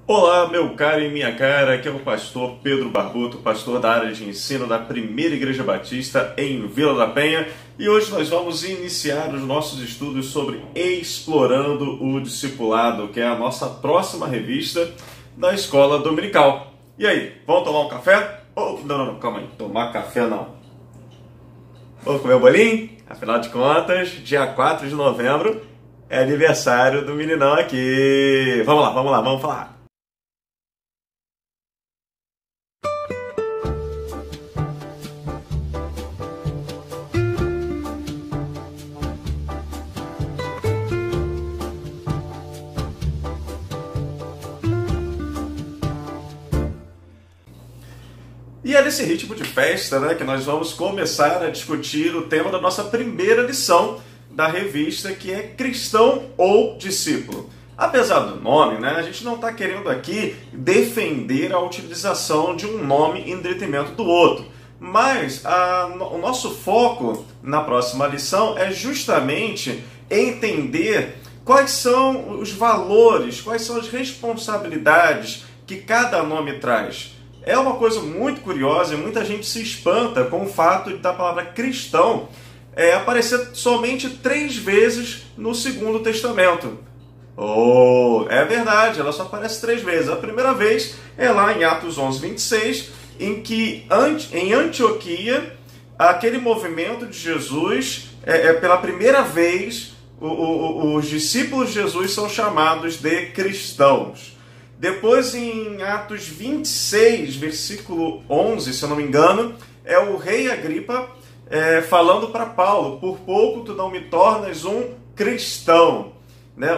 Olá, meu caro e minha cara, aqui é o pastor Pedro Barbuto, pastor da área de ensino da Primeira Igreja Batista em Vila da Penha, e hoje nós vamos iniciar os nossos estudos sobre Explorando o Discipulado, que é a nossa próxima revista da Escola Dominical. E aí, vamos tomar um café? Não, calma aí, tomar café não. Vamos comer um bolinho? Afinal de contas, dia 4 de novembro é aniversário do meninão aqui. Vamos lá, vamos falar. E é nesse ritmo de festa, que nós vamos começar a discutir o tema da nossa primeira lição da revista, que é Cristão ou Discípulo. Apesar do nome, a gente não está querendo aqui defender a utilização de um nome em detrimento do outro. Mas o nosso foco na próxima lição é justamente entender quais são os valores, quais são as responsabilidades que cada nome traz. É uma coisa muito curiosa e muita gente se espanta com o fato da palavra cristão aparecer somente 3 vezes no Segundo Testamento. É verdade, ela só aparece 3 vezes. A primeira vez é lá em Atos 11:26, em que em Antioquia, aquele movimento de Jesus, pela primeira vez, os discípulos de Jesus são chamados de cristãos. Depois, em Atos 26, versículo 11, se eu não me engano, é o rei Agripa falando para Paulo: por pouco tu não me tornas um cristão.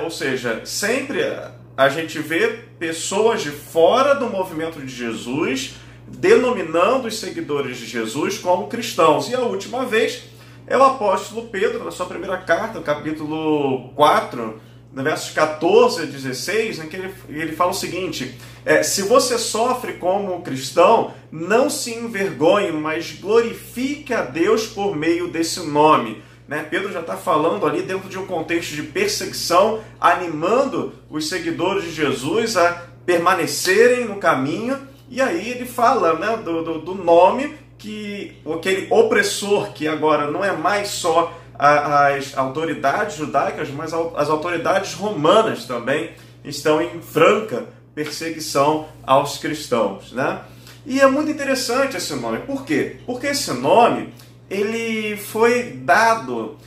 Ou seja, sempre a gente vê pessoas de fora do movimento de Jesus denominando os seguidores de Jesus como cristãos. E a última vez é o apóstolo Pedro, na sua primeira carta, no capítulo 4, no versos 14 a 16, em que ele fala o seguinte: se você sofre como cristão, não se envergonhe, mas glorifique a Deus por meio desse nome. Pedro já está falando ali dentro de um contexto de perseguição, animando os seguidores de Jesus a permanecerem no caminho, e aí ele fala do nome que aquele opressor, que agora não é mais só as autoridades judaicas, mas as autoridades romanas também estão em franca perseguição aos cristãos. E é muito interessante esse nome. Por quê? Porque esse nome ele foi dado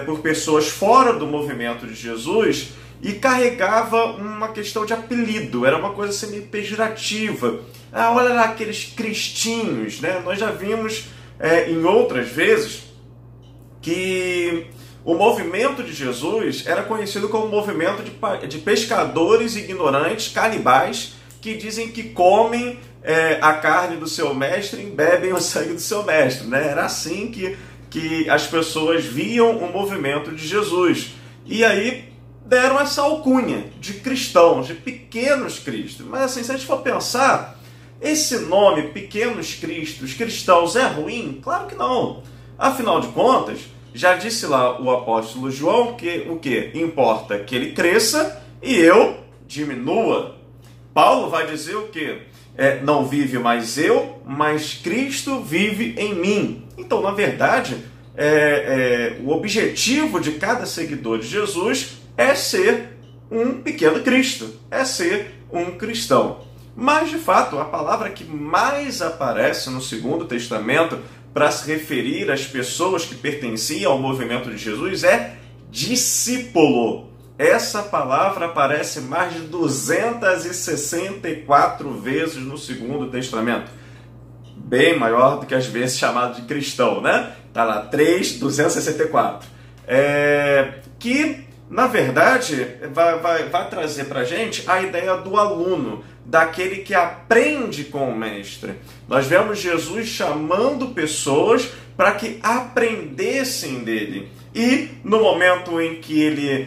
por pessoas fora do movimento de Jesus e carregava uma questão de apelido. Era uma coisa assim meio pejorativa. Olha lá aqueles cristinhos. Nós já vimos em outras vezes que o movimento de Jesus era conhecido como movimento de pescadores ignorantes, canibais, que dizem que comem a carne do seu mestre e bebem o sangue do seu mestre. Era assim que as pessoas viam o movimento de Jesus. E aí deram essa alcunha de cristãos, de pequenos cristos. Mas assim, se a gente for pensar, esse nome, pequenos cristos, cristãos, é ruim? Claro que não. Afinal de contas, já disse lá o apóstolo João que o que importa que ele cresça e eu diminua. Paulo vai dizer o quê? Não vive mais eu, mas Cristo vive em mim. Então, na verdade, o objetivo de cada seguidor de Jesus é ser um pequeno Cristo, é ser um cristão. Mas, de fato, a palavra que mais aparece no Segundo Testamento para se referir às pessoas que pertenciam ao movimento de Jesus é discípulo. Essa palavra aparece mais de 264 vezes no Segundo Testamento. Bem maior do que as vezes chamado de cristão, Está lá, 264. Que, na verdade, vai trazer para a gente a ideia do aluno, daquele que aprende com o mestre. Nós vemos Jesus chamando pessoas para que aprendessem dele. E no momento em que ele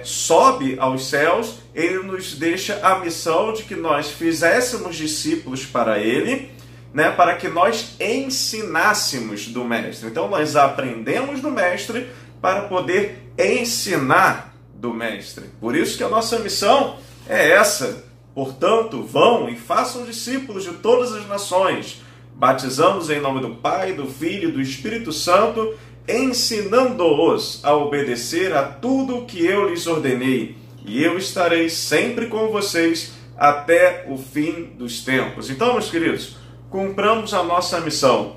sobe aos céus, ele nos deixa a missão de que nós fizéssemos discípulos para ele, para que nós ensinássemos do mestre. Então nós aprendemos do mestre para poder ensinar do Mestre. Por isso que a nossa missão é essa. Portanto, vão e façam discípulos de todas as nações, batizando-os em nome do Pai, do Filho e do Espírito Santo, ensinando-os a obedecer a tudo o que eu lhes ordenei. E eu estarei sempre com vocês até o fim dos tempos. Então, meus queridos, cumpramos a nossa missão.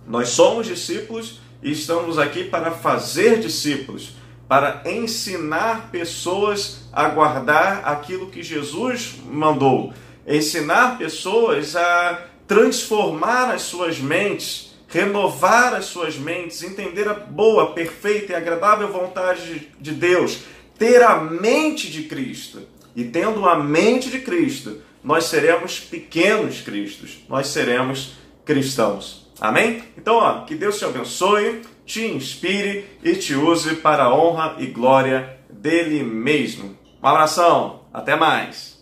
Nós somos discípulos e estamos aqui para fazer discípulos, para ensinar pessoas a guardar aquilo que Jesus mandou, ensinar pessoas a transformar as suas mentes, renovar as suas mentes, entender a boa, perfeita e agradável vontade de Deus, ter a mente de Cristo. E tendo a mente de Cristo, nós seremos pequenos cristos, nós seremos cristãos. Amém? Então, que Deus te abençoe, te inspire e te use para a honra e glória dele mesmo. Um abração, até mais!